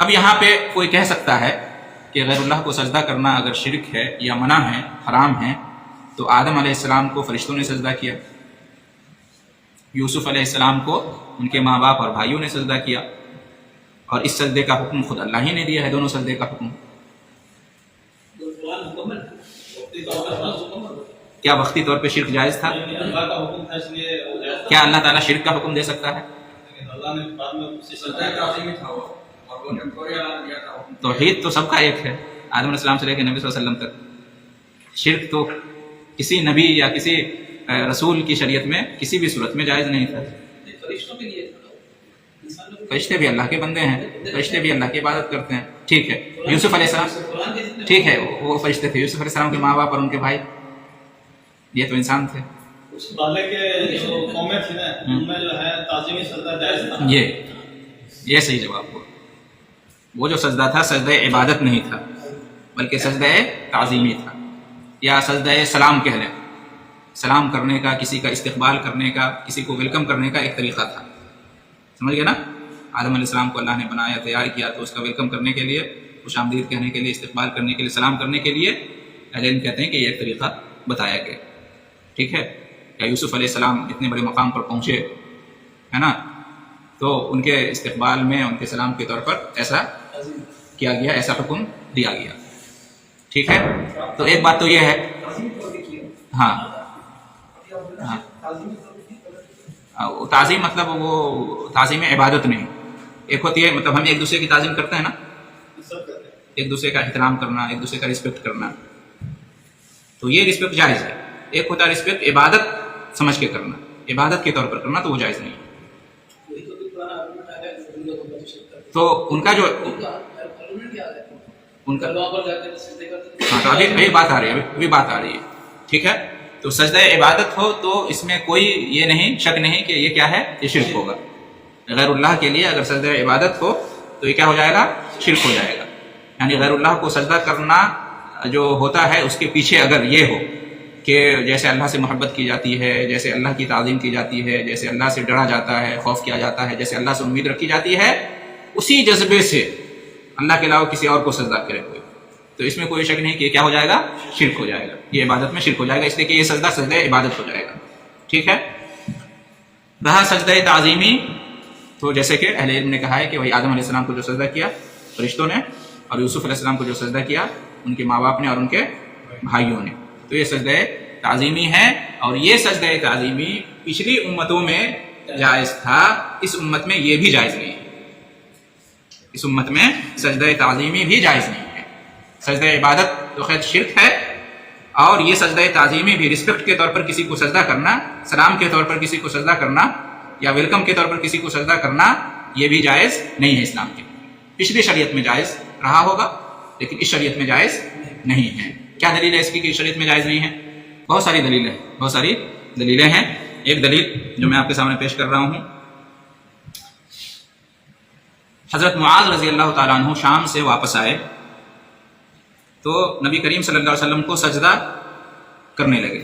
اب یہاں پہ کوئی کہہ سکتا ہے کہ غیر اللہ کو سجدہ کرنا اگر شرک ہے یا منع ہے، حرام ہے، تو آدم علیہ السلام کو فرشتوں نے سجدہ کیا، یوسف علیہ السلام کو ان کے ماں باپ اور بھائیوں نے سجدہ کیا، اور اس سجدے کا حکم خود اللہ ہی نے دیا ہے، دونوں سجدے کا حکم۔ کیا وقتی طور پہ شرک جائز تھا؟ کیا اللہ تعالیٰ شرک کا حکم دے سکتا ہے؟ توحید تو سب کا ایک ہے، آدم علیہ السلام سے لے کے نبی صلی اللہ علیہ وسلم تک۔ شرک تو کسی نبی یا کسی رسول کی شریعت میں کسی بھی صورت میں جائز نہیں تھا۔ فرشتے بھی اللہ کے بندے ہیں، فرشتے بھی اللہ کی عبادت کرتے ہیں، ٹھیک ہے۔ یوسف علیہ السلام، ٹھیک ہے، وہ فرشتے تھے، یوسف علیہ السلام کے ماں باپ اور ان کے بھائی، یہ تو انسان تھے۔ یہ صحیح جواب ہوا۔ وہ جو سجدہ تھا سجدہ عبادت نہیں تھا، بلکہ سجدہ تعظیمی تھا، یا سجدہ سلام کہہ لیں، سلام کرنے کا، کسی کا استقبال کرنے کا، کسی کو ویلکم کرنے کا ایک طریقہ تھا، سمجھ گئے نا؟ آدم علیہ السلام کو اللہ نے بنایا، تیار کیا، تو اس کا ویلکم کرنے کے لیے، خوش آمدید کہنے کے لیے، استقبال کرنے کے لیے، سلام کرنے کے لیے اہل علم کہتے ہیں کہ یہ ایک طریقہ بتایا گیا، ٹھیک ہے۔ یا یوسف علیہ السلام اتنے بڑے مقام پر پہنچے، ہے نا، تو ان کے استقبال میں، ان کے سلام کے طور پر ایسا کیا گیا، ایسا حکم دیا گیا، ٹھیک ہے۔ تو ایک بات تو یہ ہے، ہاں تعظیم مطلب وہ تعظیم عبادت نہیں، ایک ہوتی ہے مطلب ہم ایک دوسرے کی تعظیم کرتے ہیں نا، ایک دوسرے کا احترام کرنا، ایک دوسرے کا رسپیکٹ کرنا، تو یہ رسپیکٹ جائز ہے۔ ایک ہوتا ہے رسپیکٹ عبادت سمجھ کے کرنا، عبادت کے طور پر کرنا، تو وہ جائز نہیں ہے۔ تو ان کا جو ان کا ہاں، تو ابھی بات آ رہی ہے، ابھی بات آ رہی ہے، ٹھیک ہے۔ تو سجدہ عبادت ہو تو اس میں کوئی یہ نہیں، شک نہیں کہ یہ کیا ہے، یہ شرک ہوگا۔ غیر اللہ کے لیے اگر سجدہ عبادت ہو تو یہ کیا ہو جائے گا، شرک ہو جائے گا۔ یعنی غیر اللہ کو سجدہ کرنا جو ہوتا ہے اس کے پیچھے اگر یہ ہو کہ جیسے اللہ سے محبت کی جاتی ہے، جیسے اللہ کی تعظیم کی جاتی ہے، جیسے اللہ سے ڈرا جاتا ہے، خوف کیا جاتا ہے، جیسے اللہ سے امید رکھی جاتی ہے، اسی جذبے سے اللہ کے علاوہ کسی اور کو سجدہ کرے ہوئے، تو اس میں کوئی شک نہیں کہ یہ کیا ہو جائے گا، شرک ہو جائے گا، یہ عبادت میں شرک ہو جائے گا، اس لیے کہ یہ سجدہ عبادت ہو جائے گا، ٹھیک ہے۔ رہا سجدہ تعظیمی، تو جیسے کہ اہل علم نے کہا ہے کہ وہی آدم علیہ السلام کو جو سجدہ کیا فرشتوں نے، اور یوسف علیہ السلام کو جو سجدہ کیا ان کے ماں باپ نے اور ان کے بھائیوں نے، تو یہ سجدہ تعظیمی ہے۔ اور یہ سجدہ تعظیمی پچھلی امتوں میں جائز تھا، اس امت میں یہ بھی جائز نہیں ہے، اس امت میں سجدہ تعظیمی بھی جائز نہیں ہے۔ سجدہ عبادت تو خیر شرک ہے، اور یہ سجدہ تعظیمی بھی رسپیکٹ کے طور پر کسی کو سجدہ کرنا، سلام کے طور پر کسی کو سجدہ کرنا، یا ویلکم کے طور پر کسی کو سجدہ کرنا، یہ بھی جائز نہیں ہے اسلام کے۔ پچھلی شریعت میں جائز رہا ہوگا، لیکن اس شریعت میں جائز نہیں ہے۔ کیا دلیل ہے اس کی کہ اس شریعت میں جائز نہیں ہے؟ بہت ساری دلیلیں ہیں۔ ایک دلیل جو میں آپ کے سامنے پیش کر رہا ہوں، حضرت معاذ رضی اللہ تعالیٰ عنہ شام سے واپس آئے تو نبی کریم صلی اللہ علیہ وسلم کو سجدہ کرنے لگے،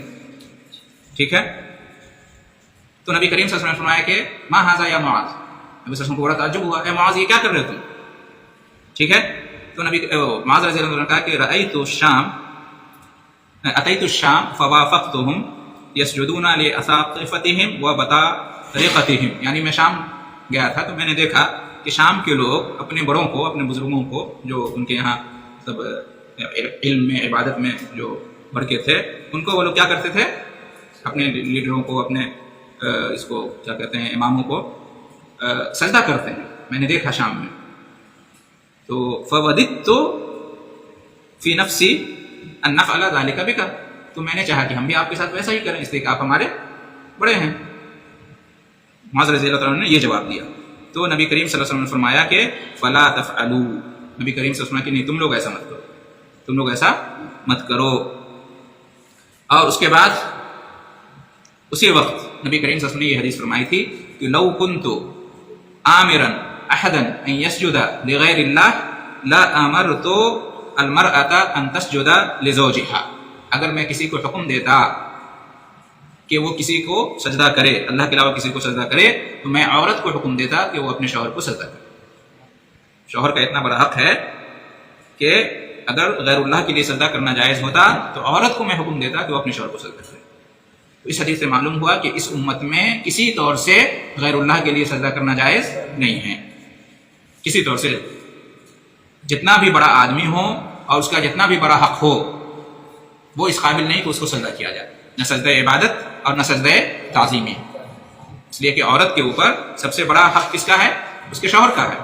ٹھیک ہے۔ تو نبی کریم صلی اللہ علیہ وسلم نے فرمایا کہ ما ھذا یا معاذ، نبی صلی اللہ علیہ وسلم کو بڑا تعجب ہوا، اے معاذ یہ کیا کر رہے تم، ٹھیک ہے۔ تو نبی معاذ رضی اللہ عنہ نے کہا کہ اتیت الشام فوافقتهم یسجدون لاساقفتهم وبطارقتهم، یعنی میں شام گیا تھا تو میں نے دیکھا کہ شام کے لوگ اپنے بڑوں کو، اپنے بزرگوں کو، جو ان کے یہاں سب علم میں، عبادت میں جو بڑھ کے تھے، ان کو وہ لوگ کیا کرتے تھے، اپنے لیڈروں کو، اپنے اس کو کیا کہتے ہیں، اماموں کو سجدہ کرتے ہیں، میں نے دیکھا شام میں۔ تو فوددت فی نفسی ان نفعل ذلک بک، تو میں نے چاہا کہ ہم بھی آپ کے ساتھ ویسا ہی کریں، اس لیے کہ آپ ہمارے بڑے ہیں۔ معاذ رضی اللہ عنہ نے یہ جواب دیا، تو نبی کریم صلی اللہ علیہ وسلم نے فرمایا کہ فلا تفعلوا، نبی کریم صلی اللہ علیہ وسلم کہ نہیں، تم لوگ ایسا مت کرو، تم لوگ ایسا مت کرو۔ اور اس کے بعد اسی وقت نبی کریم صلی اللہ علیہ وسلم نے یہ حدیث فرمائی تھی کہ لو كنت آمرا احدا ان يسجد لغیر اللہ لا امرت المرأة ان تسجد لزوجها، اگر میں کسی کو حکم دیتا کہ وہ کسی کو سجدہ کرے، اللہ کے علاوہ کسی کو سجدہ کرے، تو میں عورت کو حکم دیتا کہ وہ اپنے شوہر کو سجدہ کرے۔ شوہر کا اتنا بڑا حق ہے کہ اگر غیر اللہ کے لیے سجدہ کرنا جائز ہوتا تو عورت کو میں حکم دیتا کہ وہ اپنے شوہر کو سجدہ کرے. تو اس حدیث سے معلوم ہوا کہ اس امت میں کسی طور سے غیر اللہ کے لیے سجدہ کرنا جائز نہیں ہے. کسی طور سے جتنا بھی بڑا آدمی ہو اور اس کا جتنا بھی بڑا حق ہو وہ اس قابل نہیں کہ اس کو سجدہ کیا جائے، نہ سجدہ عبادت اور نہ سجدہ تعظیمی. اس لیے کہ عورت کے اوپر سب سے بڑا حق کس کا ہے؟ اس کے شوہر کا ہے.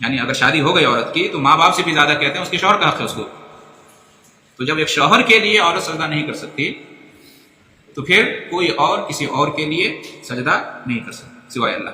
یعنی اگر شادی ہو گئی عورت کی تو ماں باپ سے بھی زیادہ کہتے ہیں اس کے شوہر کا حق ہے اس کو. تو جب ایک شوہر کے لیے عورت سجدہ نہیں کر سکتی تو پھر کوئی اور کسی اور کے لیے سجدہ نہیں کر سکتا سوائے اللہ.